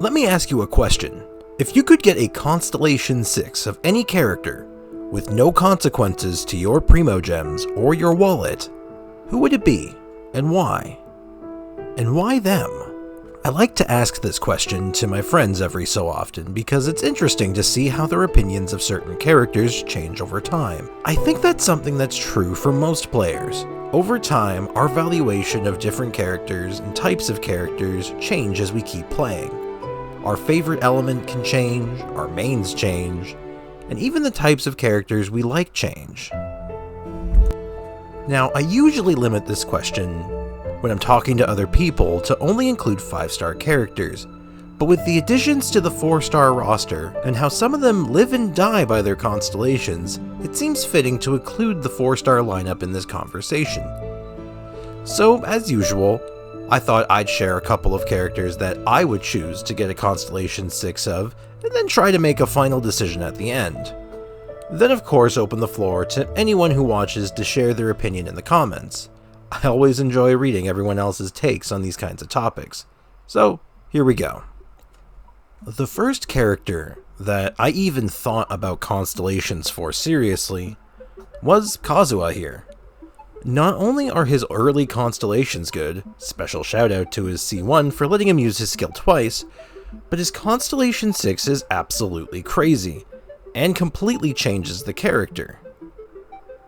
Let me ask you a question. If you could get a Constellation 6 of any character, with no consequences to your Primogems or your wallet, who would it be, and why? And why them? I like to ask this question to my friends every so often because it's interesting to see how their opinions of certain characters change over time. I think that's something that's true for most players. Over time, our valuation of different characters and types of characters change as we keep playing. Our favorite element can change, our mains change, and even the types of characters we like change. Now, I usually limit this question when I'm talking to other people to only include 5-star characters, but with the additions to the 4-star roster and how some of them live and die by their constellations, it seems fitting to include the 4-star lineup in this conversation. So, as usual, I thought I'd share a couple of characters that I would choose to get a Constellation 6 of, and then try to make a final decision at the end. Then of course open the floor to anyone who watches to share their opinion in the comments. I always enjoy reading everyone else's takes on these kinds of topics. So, here we go. The first character that I even thought about constellations for seriously was Kazuha here. Not only are his early constellations good, special shout out to his C1 for letting him use his skill twice, but his Constellation 6 is absolutely crazy, and completely changes the character.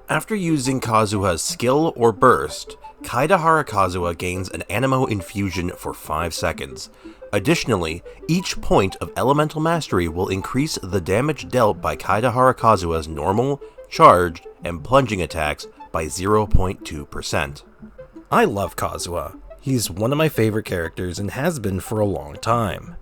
After using Kazuha's skill or burst, Kaidahara Kazuha gains an Anemo infusion for 5 seconds. Additionally, each point of elemental mastery will increase the damage dealt by Kaidahara Kazuha's normal, charged, and plunging attacks by 0.2%. I love Kazuha. He's one of my favorite characters and has been for a long time.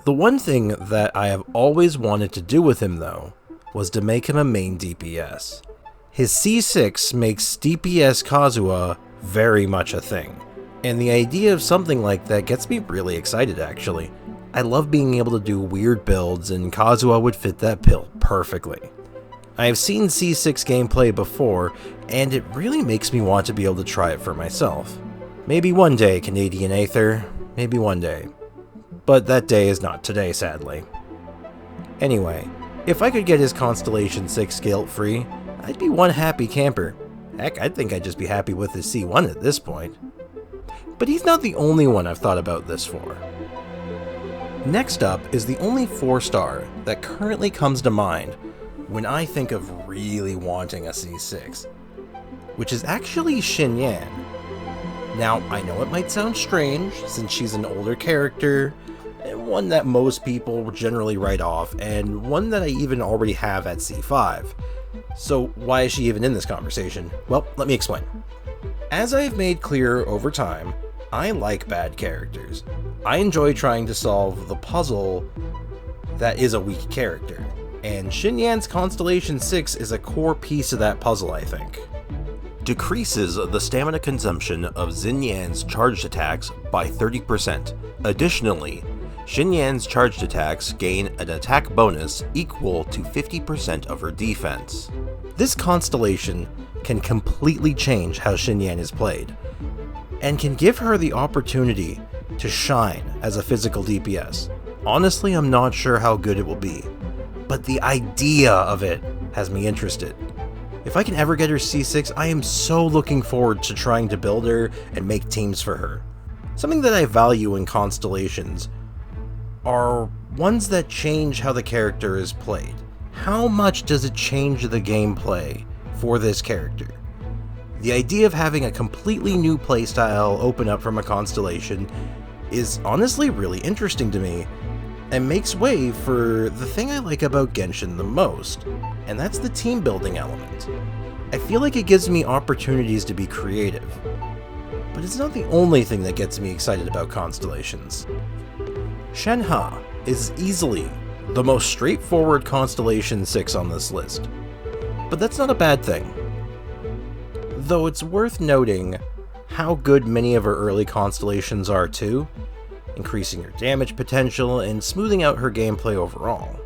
The one thing that I have always wanted to do with him though, was to make him a main DPS. His C6 makes DPS Kazuha very much a thing, and the idea of something like that gets me really excited actually. I love being able to do weird builds, and Kazuha would fit that bill perfectly. I have seen C6 gameplay before, and it really makes me want to be able to try it for myself. Maybe one day, Canadian Aether, maybe one day. But that day is not today, sadly. Anyway, if I could get his Constellation 6 guilt-free, I'd be one happy camper. Heck, I think I'd just be happy with his C1 at this point. But he's not the only one I've thought about this for. Next up is the only 4-star that currently comes to mind when I think of really wanting a C6, which is actually Xinyan. Now, I know it might sound strange, since she's an older character, and one that most people generally write off, and one that I even already have at C5. So why is she even in this conversation? Well, let me explain. As I have made clear over time, I like bad characters. I enjoy trying to solve the puzzle that is a weak character, and Xinyan's Constellation 6 is a core piece of that puzzle, I think. Decreases the stamina consumption of Xinyan's charged attacks by 30%. Additionally, Xinyan's charged attacks gain an attack bonus equal to 50% of her defense. This constellation can completely change how Xinyan is played, and can give her the opportunity to shine as a physical DPS. Honestly, I'm not sure how good it will be, but the idea of it has me interested. If I can ever get her C6, I am so looking forward to trying to build her and make teams for her. Something that I value in constellations are ones that change how the character is played. How much does it change the gameplay for this character? The idea of having a completely new playstyle open up from a constellation is honestly really interesting to me, and makes way for the thing I like about Genshin the most, and that's the team building element. I feel like it gives me opportunities to be creative, but it's not the only thing that gets me excited about constellations. Shenhe is easily the most straightforward Constellation 6 on this list, but that's not a bad thing. Though it's worth noting how good many of her early constellations are too, increasing her damage potential and smoothing out her gameplay overall.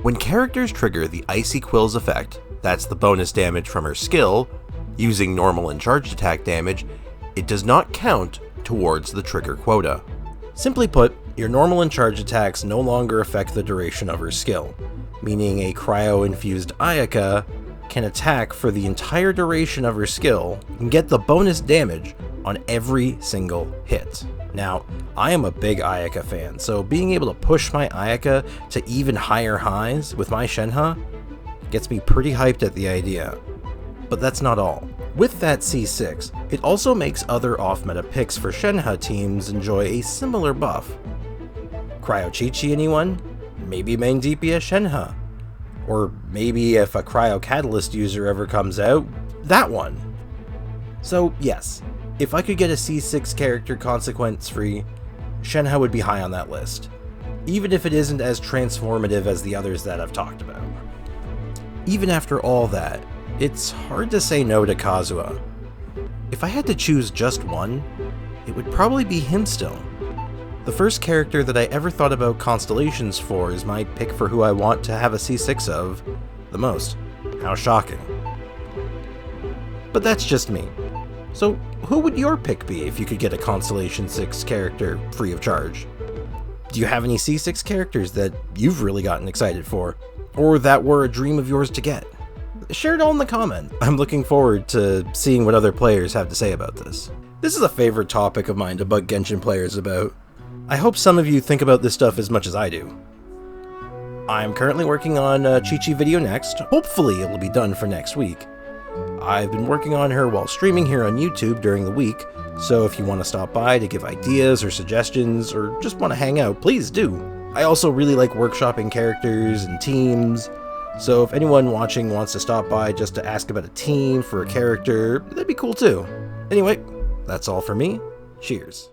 When characters trigger the Icy Quills effect, that's the bonus damage from her skill, using normal and charged attack damage, it does not count towards the trigger quota. Simply put, Your normal and charge attacks no longer affect the duration of her skill, meaning a cryo-infused Ayaka can attack for the entire duration of her skill and get the bonus damage on every single hit. Now, I am a big Ayaka fan, so being able to push my Ayaka to even higher highs with my Shenhe gets me pretty hyped at the idea. But that's not all. With that C6, it also makes other off-meta picks for Shenhe teams enjoy a similar buff. Cryo Qiqi anyone? Maybe main DPS Shenhe. Or maybe if a Cryo Catalyst user ever comes out, that one. So yes, if I could get a C6 character consequence-free, Shenhe would be high on that list, even if it isn't as transformative as the others that I've talked about. Even after all that, it's hard to say no to Kazuha. If I had to choose just one, it would probably be him still. The first character that I ever thought about constellations for is my pick for who I want to have a C6 of the most. How shocking. But that's just me. So who would your pick be if you could get a Constellation 6 character free of charge? Do you have any C6 characters that you've really gotten excited for? Or that were a dream of yours to get? Share it all in the comment. I'm looking forward to seeing what other players have to say about this. This is a favorite topic of mine to bug Genshin players about. I hope some of you think about this stuff as much as I do. I'm currently working on a Qiqi video next. Hopefully it will be done for next week. I've been working on her while streaming here on YouTube during the week, so if you want to stop by to give ideas or suggestions, or just want to hang out, please do. I also really like workshopping characters and teams, so if anyone watching wants to stop by just to ask about a team for a character, that'd be cool too. Anyway, that's all for me. Cheers.